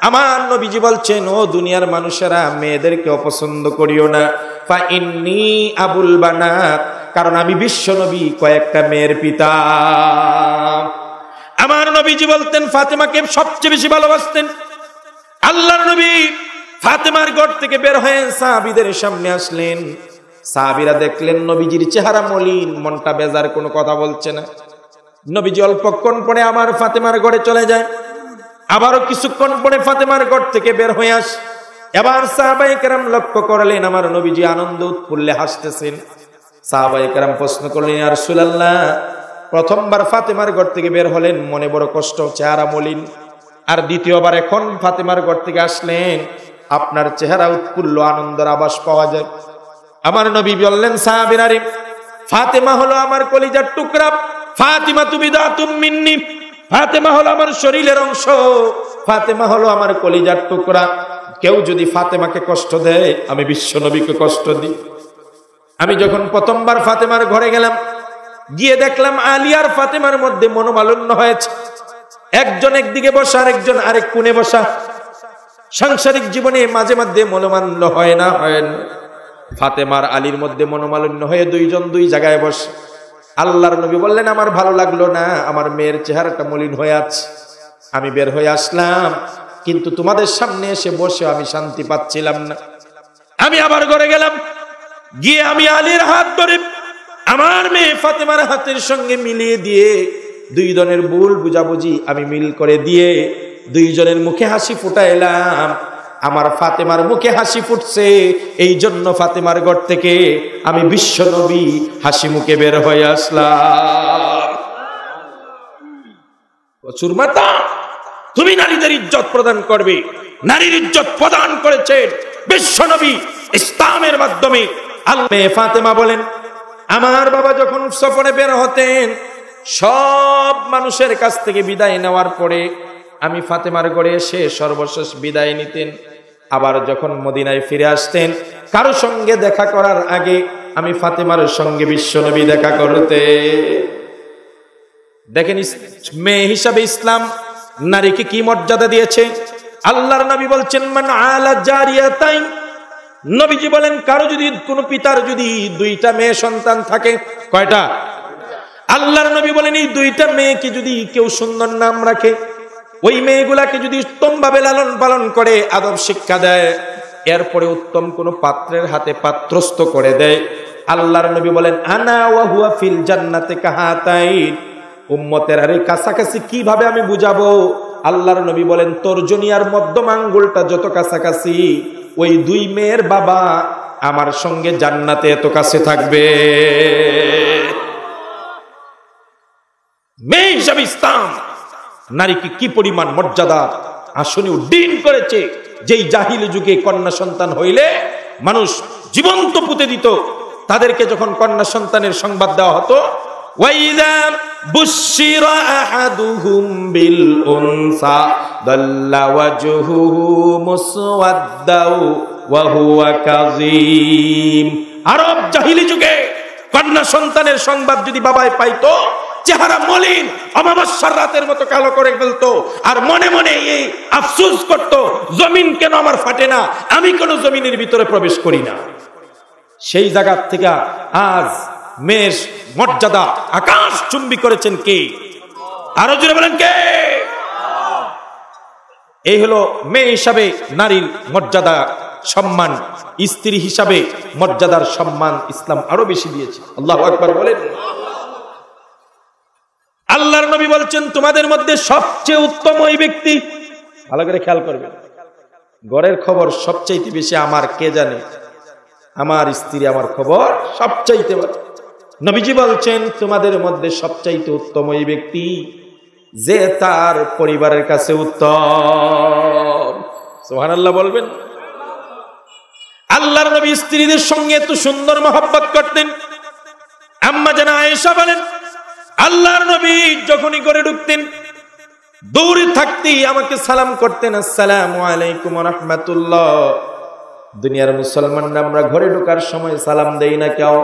S1: আমার নবীজি বলছেন ও দুনিয়ার মানুষেরা মেয়েদেরকে অপছন্দ করিও না। ফাইন্নী আবুল বানাত, কারণ আমি বিশ্ব নবী কয়েকটা মেয়ের পিতা। আমার নবীজি বলতেন ফাতেমাকে সবচেয়ে বেশি ভালোবাসতেন। আল্লাহর নবী ফাতেমার ঘর থেকে বের হয়ে সাহাবীদের সামনে আসলেন। সাহাবীরা দেখলেন নবীজির চেহারা মলিন, মনটা বেজার, কোনো কথা বলছে না। নবীজি অল্পক্ষণ পরে আমার ফাতেমার ঘরে চলে যায়, আবারও কিছুক্ষণ পরে ফাতেমার ঘর থেকে বের হয়ে আসে। এবার সাহাবায়ে কেরাম লক্ষ্য করলেন আমার নবীজি আনন্দ উৎফুল্লে হাসতেছেন। সাহাবায়ে কেরাম প্রশ্ন করলেন ইয়া রাসূলুল্লাহ, প্রথমবার ফাতেমার ঘর থেকে বের হলেন, মনে বড় কষ্ট, চেহারা মলিন, আর দ্বিতীয়বার এখন ফাতেমার ঘর থেকে আসলেন, আপনার চেহারা উৎফুল্ল, আনন্দের আভাস পাওয়া যায়। আমার নবী বললেন সাহাবীরা রে, ফাতেমা হলো আমার কলিজার টুকরা, ফাতিমা বিদাতুম মিন্নি, ফাতেমা হলো আমার শরীরের অংশ, ফাতেমা হলো আমার কলিজার টুকরা। কেউ যদি ফাতেমাকে কষ্ট দেয় আমি বিশ্ব নবীকে কষ্ট দিই। আমি যখন প্রথমবার ফাতেমার ঘরে গেলাম, গিয়ে দেখলাম আলী আর ফাতেমার মধ্যে মনোমালিন্য হয়েছে। একজন একদিকে বসা, আরেকজন আরেক কোণে বসা। সাংসারিক জীবনে মাঝে মাঝে মনোমালিন্য হয় না? ফাতেমার আলীর মধ্যে মনোমালিন্য হয়ে দুইজন দুই জায়গায় বসে। আল্লাহর নবী বললেন, আমার ভালো লাগলো না, আমার মেয়ের চেহারাটা মলিন হয়ে আছে, আমি বের হয়ে আসলাম, কিন্তু তোমাদের সামনে এসে বসে আমি শান্তি পাচ্ছিলাম না। আমি আবার ঘরে গেলাম, গিয়ে আমি আলীর হাত ধরে আমার মেয়ে ফাতেমার হাতের সঙ্গে মিলিয়ে দিয়ে দুইজনের ভুল বুঝাবুঝি আমি মিল করে দিয়ে দুইজনের মুখে হাসি ফুটাইলাম। আমার ফাতেমার মুখে হাসি ফুটছে, এই জন্য ফাতেমার ঘর থেকে আমি বিশ্ব নবী হাসি মুখে বের হয়ে আসলাম। চুরমাতা, তুমি নারীদের ইজ্জত প্রদান করবে, নারীর ইজ্জত প্রদান করেছেন বিশ্ব নবী ইসলামের মাধ্যমে। আল্লাহ ফাতেমা বলেন, আমার বাবা যখন সফরে বের হতেন, সব মানুষের কাছ থেকে বিদায় নেওয়ার পরে আমি ফাতেমার ঘরে এসে সর্বশেষ বিদায় নিতেন। আবার যখন মদিনায় ফিরে আসতেন, কারো সঙ্গে দেখা করার আগে আমি ফাতেমার সঙ্গে বিশ্বনবী দেখা করতে। দেখেন মেয়ে হিসাবে ইসলাম নারীকে কি মর্যাদা দিয়েছে। আল্লাহর নবী বলছেন, মান আলা জারিয়াতাইন, নবীজি বলেন, কারো যদি কোনো পিতার যদি দুইটা মেয়ে সন্তান থাকে, কয়টা? আল্লাহর নবী বলেন, এই দুইটা মেয়েকে যদি কেউ সুন্দর নাম রাখে, ওই মেয়েগুলাকে যদি উত্তম ভাবে লালন পালন করে, আদব শিক্ষা দেয়, এরপরে উত্তম কোন পাত্রের হাতে পাত্রস্থ করে দেয়, আল্লাহর নবী বলেন, আনা ওয়া হুয়া ফিল জান্নাতি কাহাতাইন। উম্মতের আরে কাছাকাছি কিভাবে আমি বুঝাবো? আল্লাহর নবী বলেন, তর্জনী আর মধ্যম আঙ্গুলটা যত কাছাকাছি, ওই দুই মেয়ের বাবা আমার সঙ্গে জান্নাতে এত কাছে থাকবে। মেয়ে হিসাবে ইসলাম নারীকে কি পরিমাণ মর্যাদা আসনে উড্ডীন করেছে। যেই জাহিলি যুগে কন্যা সন্তান হইলে মানুষ জীবন্ত পুঁতে দিত, তাদেরকে যখন কন্যা সন্তানের সংবাদ দেওয়া হতো, ওয়াইযা বুশিরা আহাদুহুম বিল উনসা দাল্লা ওয়াজহুহু মুসওয়াদ্দাউ ওয়া হুয়া কাযীম। আরব জাহিলি যুগে কন্যা সন্তানের সংবাদ যদি বাবায় পাইতো, চেহারা মলিন অমাবস্যার রাতের মতো কালো করে ফেলতো, আর মনে মনে এই আফসোস করত, জমিন কেন আমার ফাটে না, আমি কেন জমিনের ভিতরে প্রবেশ করি না। সেই জায়গা থেকে আজ মেয়ের মর্যাদা আকাশ চুম্বি করেছেন কে? আরো জোরে বলেন কে? এই হলো মেয়ে হিসাবে নারীর মর্যাদা সম্মান। স্ত্রী হিসাবে মর্যাদার সম্মান ইসলাম আরো বেশি দিয়েছে। আল্লাহু আকবার বলেন। আল্লাহর নবী বলছেন, তোমাদের মধ্যে সবচেয়ে উত্তম ওই ব্যক্তি, ভালো করে খেয়াল করবেন, ঘরের খবর সবচাইতে বেশি আমার কে জানে? আমার স্ত্রী আমার খবর সবচাইতে ভালো। নবীজি বলছেন, তোমাদের মধ্যে সবচাইতে উত্তম ওই ব্যক্তি যে তার পরিবারের কাছে উত্তম। সুবহানাল্লাহ বলবেন। আল্লাহর নবী স্ত্রীদের সঙ্গে এত সুন্দর মহব্বত করতেন। আম্মা জানা আয়েশা বলেন, আল্লাহর নবী যখনই করে ঢুকতেন, দৌড়ে থাকতেই আমাকে সালাম করতেন, আসসালামু আলাইকুম ওয়া রাহমাতুল্লাহ। দুনিয়ার মুসলমানরা আমরা ঘরে ঢোকার সময় সালাম দেই না কেউ।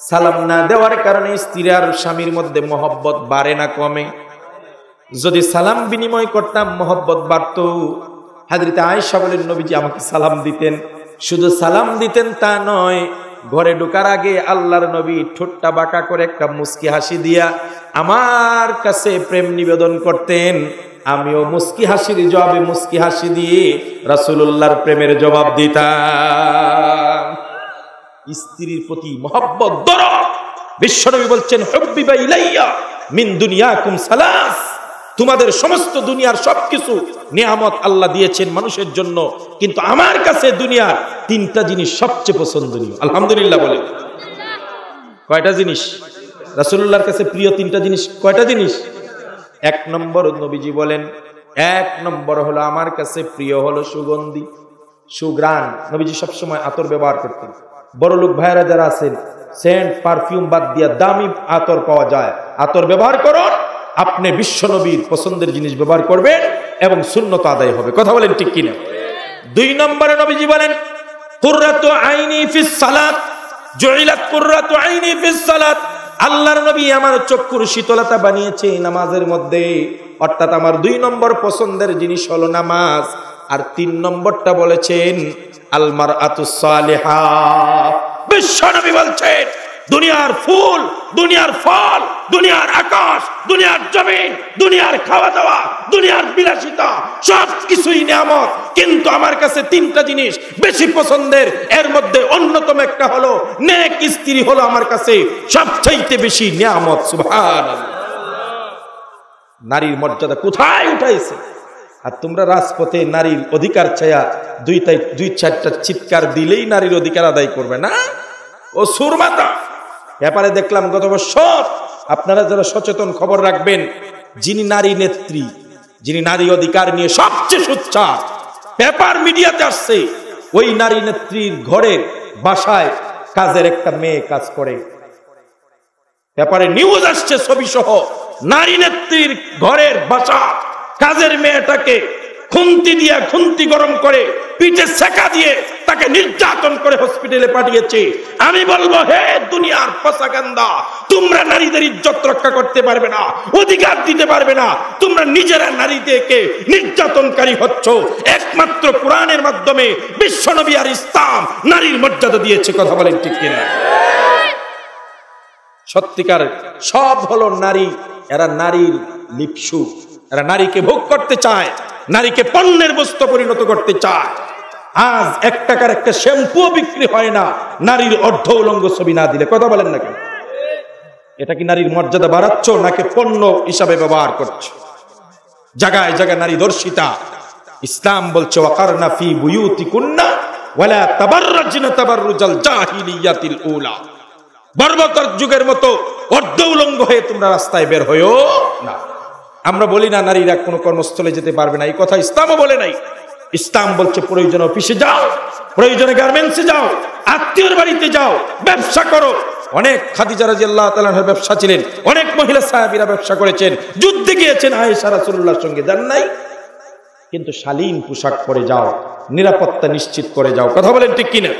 S1: সালাম না দেওয়ার কারণে স্ত্রী আর স্বামীর মধ্যে মহব্বত বাড়ে না কমে? যদি সালাম বিনিময় করতাম মহব্বত বাড়তো। হযরত আয়েশা বলেন, নবীজি আমাকে সালাম দিতেন, শুধু সালাম দিতেন তা নয়, ঘরে ঢোকার আগে আল্লাহর নবী ঠোঁটটা বাঁকা করে একটা মুস্কি হাসি দিয়া আমার কাছে প্রেম নিবেদন করতেন। আমিও মুস্কি হাসির জবাবে মুস্কি হাসি দিয়ে রাসূলুল্লাহর প্রেমের জবাব দিতাম। স্ত্রীর প্রতি মহব্বত দরদ। বিশ্বনবী বলছেন, হুব্বিবা ইলাইয়া মিন দুনিয়াকুম সালাস, তোমাদের সমস্ত দুনিয়ার সবকিছু নিয়ামত আল্লাহ দিয়েছেন মানুষের জন্য, কিন্তু আমার কাছে দুনিয়ার তিনটা জিনিস সবচেয়ে পছন্দনীয়। আলহামদুলিল্লাহ বলে। কয়টা জিনিস? রাসূলুল্লাহর কাছে প্রিয় তিনটা জিনিস। কয়টা জিনিস? এক নম্বর নবীজি বলেন, এক নম্বর হলো আমার কাছে প্রিয় হলো সুগন্ধি, সুঘ্রাণ। নবীজি সবসময় আতর ব্যবহার করতেন। বড় লোক ভাইরা যারা আছেন, সেন্ট পারফিউম বাদ দিয়া দামি আতর পাওয়া যায়, আতর ব্যবহার করুন। আপনি বিশ্ব নবীর পছন্দের জিনিস ব্যবহার করবেন এবং সুন্নত আদায় হবে। কথা বলেন ঠিক কিনা? দুই নম্বরে নবীজি বলেন, কুররাতু আইনি ফিস সালাত জুইলাত কুররাতু আইনি ফিস সালাত। আল্লাহর নবী আমার চক্ষুর শীতলতা বানিয়েছে নামাজের মধ্যে, অর্থাৎ আমার দুই নম্বর পছন্দের জিনিস হলো নামাজ। আর তিন নম্বরটা বলেছেন, আল মারআতুস সালিহা। বিশ্বনবী বলছেন দুনিয়ার ফুল, দুনিয়ার ফল, দুনিয়ার আকাশ, দুনিয়ার জমিন, দুনিয়ার খাওয়া দাওয়া, দুনিয়ার বিলাসিতা সবকিছুই নিয়ামত, কিন্তু আমার কাছে তিনটা জিনিস বেশি পছন্দের। এর মধ্যে অন্যতম একটা হলো নেক স্ত্রী হলো আমার কাছে সবচাইতে বেশি নিয়ামত। সুবহানাল্লাহ। নারীর মর্যাদা কোথায় উঠাইছে! আর তোমরা রাজপথে নারীর অধিকার চায়া দুই চারটা চিৎকার দিলেই নারীর অধিকার আদায় করবে না? ও সুরমাতা। ব্যাপারে দেখলাম গত বছর, আপনারা যারা সচেতন খবর রাখবেন, যিনি নারী নেত্রী, যিনি নারী অধিকার নিয়ে সবচেয়ে সোচ্চার, পেপার মিডিয়াতে আসছে, ওই নারী নেত্রীর ঘরের বাসায় কাজের একটা মেয়ে কাজ করে। পেপারে নিউজ আসছে ছবি সহ, নারী নেত্রীর ঘরের বাসা কাজের মেয়েটাকে খুন্তি গরম করে পিঠে সেকা দিয়ে তাকে নির্যাতন করে হসপিটালে পাঠিয়েছে। আমি বলবো, হে দুনিয়ার পসাগান্দা, তোমরা নারীদের ইজ্জত রক্ষা করতে পারবে না, অধিকার দিতে পারবে না, তোমরা নিজেরা নারীদেরকে নির্যাতনকারী হচ্ছ। একমাত্র কোরআনের মাধ্যমে বিশ্বনবী আর ইসলাম নারীর মর্যাদা দিয়েছে। কথা বলেন ঠিক কিনা? সত্যিকার সব হলো নারী, এরা নারীর লিপসু, এরা নারীকে ভোগ করতে চায়, নারীকে পণ্যের বস্তু পরিণত করতে চায়। আজ 1 টাকার একটা শ্যাম্পু বিক্রি হয় না নারীর অর্ধ উলঙ্গ ছবি না দিলে। কথা বলেন না কেন? এটা কি নারীর মর্যাদা বাড়াচ্ছ নাকি পণ্য হিসাবে ব্যবহার করছো? জায়গায় জায়গায় নারী দর্শিতা। ইসলাম বলছে ওয়াকারনা ফি বুয়ুতিকুন্না ওয়ালা তাবাররাজনা তাবাররুজাল জাহিলিয়াতিল উলা। বর্বরতার যুগের মতো অর্ধ উলঙ্গ হয়ে তোমরা রাস্তায় বের হইও না। আমরা বলি না নারীরা কোনো কর্মস্থলে যেতে পারবে না, এই কথা ইসলামও বলে নাই। ইসলাম বলছে প্রয়োজনে অফিসে যাও, প্রয়োজনে গার্মেন্টসে যাও, আত্মীয়র বাড়িতে যাও, ব্যবসা করো। অনেক খাদিজা রাদিয়াল্লাহু তাআলা আনহার ব্যবসা ছিলেন, অনেক মহিলা সাহাবীরা ব্যবসা করেছেন, যুদ্ধে গিয়েছেন, আয়েশা রাসূলুল্লাহর সঙ্গে যান নাই, কিন্তু শালীন পোশাক পরে যাও, নিরাপত্তা নিশ্চিত করে যাও। কথা বলেন ঠিক কিনা?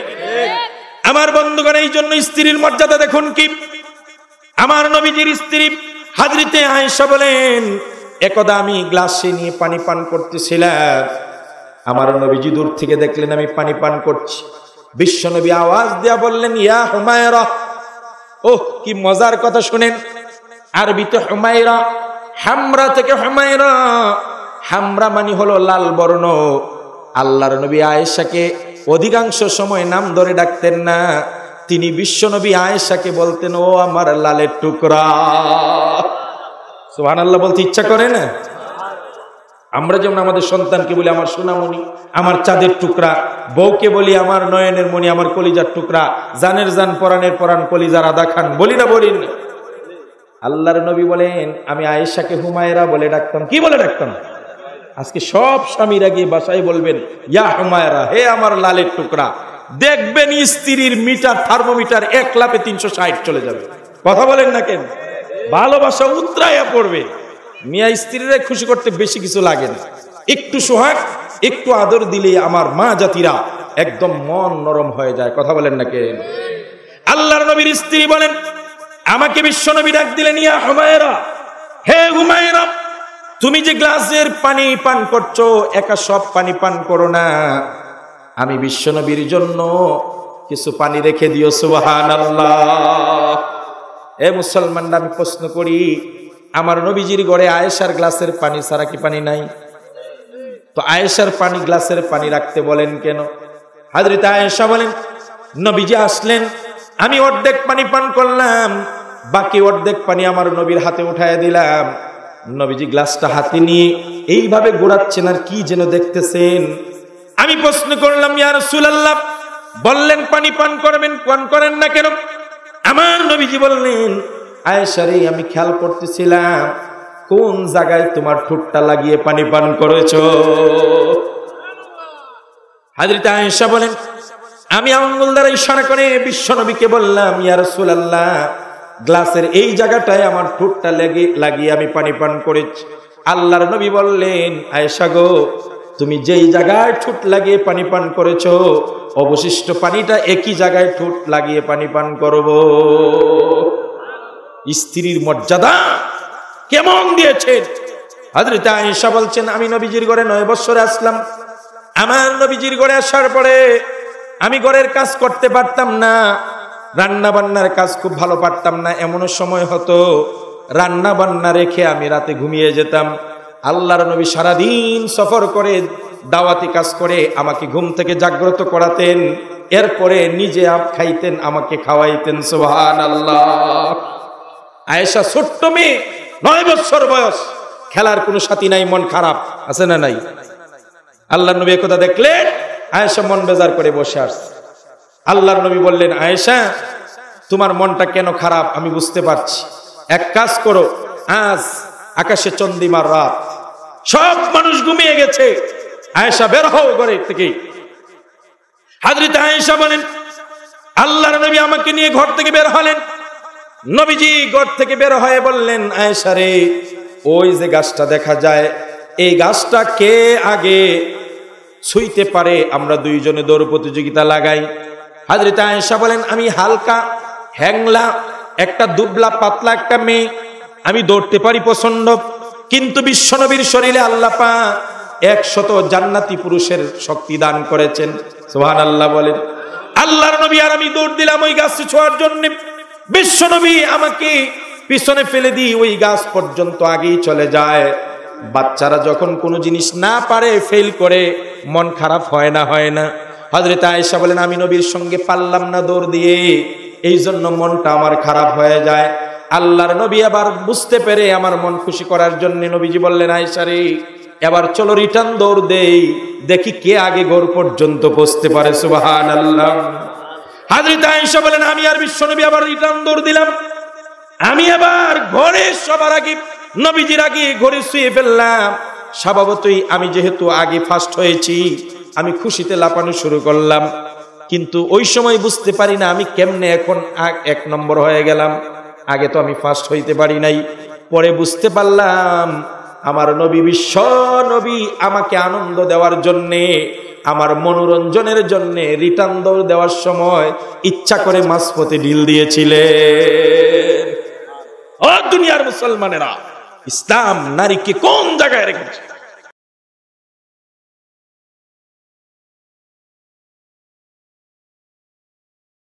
S1: আমার বন্ধুগণ, এই জন্য স্ত্রীর মর্যাদা দেখুন কি। আমার নবীজির স্ত্রী হযরতে আয়েশা বলেন, একদা আমি গ্লাসে নিয়ে পানি পান করতেছিলাম, আমার নবীজি দূর থেকে দেখলেন আমি পানি পান করছি। বিশ্বনবী আওয়াজ দিয়া বললেন, ইয়া হুমায়রা। ওহ, কি মজার কথা শুনেন। আরবিতে হুমায়রা, হামরা থেকে হুমায়রা। হামরা মানে হলো লাল বর্ণ। আল্লাহর নবী আয়েশাকে অধিকাংশ সময় নাম ধরে ডাকতেন না, তিনি বিশ্বনবী আয়েশাকে বলতেন, ও আমার লালের টুকরা। সুবহানাল্লাহ বলতে ইচ্ছা করে না? আমরা যেমন আমাদের সন্তানকে বলি আমার সোনামণি, আমার চাঁদের টুকরা, বউকে বলি আমার নয়নের মণি, আমার কলিজার টুকরা, জানের জান পরাণের পরাণ কলিজার আদা খান, বলি না? বলি না? আল্লাহর নবী বলেন, আমি আয়েশাকে হুমায়রা বলে ডাকতাম। কি বলে ডাকতাম? আজকে সব স্বামীরা গিয়ে বাসায় বলবেন, ইয়া হুমায়রা, হে আমার লালের টুকরা। দেখবেন স্ত্রীর মিটার, থার্মোমিটার 1 লাফে 360 চলে যাবে। কথা বলেন না কেন? ভালোবাসা উতরাইয়া পড়বে। মিয়া স্ত্রীরা খুশি করতে বেশি কিছু লাগে না, একটু সোহাগ, একটু আদর দিলে আমার মা জাতিরা একদম মন নরম হয়ে যায়। কথা বলেন না কেন? আল্লাহর নবীর স্ত্রী বলেন, আমাকে বিশ্বনবী ডাক দিলেন, ইয়া হুমায়রা, হে হুমায়রা, তুমি যে গ্লাসের পানি পান করছো, একা সব পানি পান করো না, আমি বিশ্বনবীর জন্য কিছু পানি রেখে দিও। সুবহানাল্লাহ। এ মুসলমানরা, আমি প্রশ্ন করি, আমার নবীজির ঘরে আয়েশার গ্লাসের পানি ছাড়া কি পানি নাই? তো আয়েশার পানি, গ্লাসের পানি রাখতে বলেন কেন? হযরত আয়েশা বলেন, নবীজি আসলেন, আমি অর্ধেক পানি পান করলাম, বাকি অর্ধেক পানি আমার নবীর হাতে উঠায় দিলাম। নবীজি গ্লাসটা হাতে নিয়ে এইভাবে ঘোরাচ্ছেন আর কি যেন দেখতেছেন। আমি প্রশ্ন করলাম, ইয়া রাসূলুল্লাহ, বললেন পানি পান করবেন, পান করেন না কেন? আমার নবীজি বললেন, আয়েশা রে, আমি খেয়াল করতেছিলাম কোন জায়গায় তোমার ঠোঁটটা লাগিয়ে পানি পান করেছো। হযরত আয়েশা বলেন, আমি আঙ্গুল দ্বারা ইশারা করে বিশ্বনবীকে বললাম, ইয়া রাসূলুল্লাহ, গ্লাসের এই জায়গাটায় আমার ঠোঁটটা লাগিয়ে আমি পানি পান করেছি। আল্লাহর নবী বললেন, আয়েশা গো, তুমি যেই জায়গায় ঠোঁট লাগিয়ে পানি পান করেছো, অবশিষ্ট পানিটা একই জায়গায় ঠোঁট লাগিয়ে পানি পান করব। স্ত্রীর মর্যাদা কেমন দিয়েছেন। হযরত আয়েশা বলছেন, আমি নবীজির ঘরে 9 বছরে আসলাম। আমার নবীজির ঘরে আসার পরে আমি ঘরের কাজ করতে পারতাম না, রান্না বান্নার কাজ খুব ভালো পারতাম না। এমনও সময় হতো রান্না বান্না রেখে আমি রাতে ঘুমিয়ে যেতাম। আল্লাহর নবী সারাদিন সফর করে দাওয়াতি কাজ করে আমাকে ঘুম থেকে জাগ্রত করাতেন, এরপরে নিজে খাইতেন, আমাকে খাওয়াইতেন। সুবহানাল্লাহ। আয়েশা ছোট্ট মেয়ে, 9 বছর বয়স, খেলার কোনো সাথী নাই, মন খারাপ আছে না নাই? আল্লাহর নবী একথা দেখলেন, আয়েশা মন বেজার করে বসে আসছে। আল্লাহর নবী বললেন, আয়েশা তোমার মনটা কেন খারাপ আমি বুঝতে পারছি। এক কাজ করো, আজ আকাশে চন্দ্রিমার রাত, সব মানুষ ঘুমিয়ে গেছে, আয়েশা বের হও ঘরে থেকে। হযরত আয়েশা বলেন, আল্লাহর নবী আমাকে নিয়ে ঘর থেকে বের হলেন। নবীজি ঘর থেকে বের হয়ে বললেন, আয়েশা রে, ওই যে গাছটা দেখা যায়, এই গাছটা কে আগে ছুঁইতে পারে আমরা দুইজনে দৌড় প্রতিযোগিতা লাগাই। হযরত আয়েশা বলেন, আমি হালকা হ্যাংলা একটা দুবলা পাতলা একটা মেয়ে, আমি দৌড়তে পারি প্রচন্ড, কিন্তু বিশ্বনবীর শরীরে আল্লাহ পাক 100 জান্নাতি পুরুষের শক্তি দান করেছেন। সুবহানাল্লাহ বলেন। আল্লাহর নবী আর আমি দৌড় দিলাম ওই গাছটি ছোঁয়ার জন্য। বিশ্বনবী আমাকে পিছনে ফেলে দিয়ে ওই গাছ পর্যন্ত আগেই চলে যায়। বাচ্চারা যখন কোনো জিনিস না পারে, ফেল করে, মন খারাপ হয় না? হয় না? হযরত আয়েশা বলেন, আমি নবীর সঙ্গে পারলাম না দৌড় দিয়ে, এই জন্য মনটা আমার খারাপ হয়ে যায়। আল্লাহর নবী আবার বুঝতে পেরে আমার মন খুশি করার জন্য নবীজি বললেন, আয়েশা রে, এবার চলো রিটার্ন দৌড় দেই, দেখি কে আগে ঘর পর্যন্ত পৌঁছতে পারে। সুবহানাল্লাহ। হযরত আয়েশা বলেন, আমি আর বিশ্বনবী আবার রিটার্ন দৌড় দিলাম। আমি আবার ঘরে সবার আগে, নবীজির আগে ঘরে শুয়ে ফেললাম। স্বভাবতই আমি যেহেতু আগে ফার্স্ট হয়েছি, আমি খুশিতে লাফানো শুরু করলাম। কিন্তু ওই সময় বুঝতে পারি না আমি কেমনে এখন 1 নম্বর হয়ে গেলাম। আগে তো আমি ফার্স্ট হইতে পারি নাই। পরে বুঝতে পারলাম আমার নবী, বিশ্ব নবী আমাকে আনন্দ দেওয়ার জন্যে, আমার মনোরঞ্জনের জন্যে রিটার্ন দৌড় দেওয়ার সময় ইচ্ছা করে মাঝপথে ঢিল দিয়েছিলেন। ও দুনিয়ার মুসলমানেরা, ইসলাম নারীকে কোন জায়গায় রেখেছে?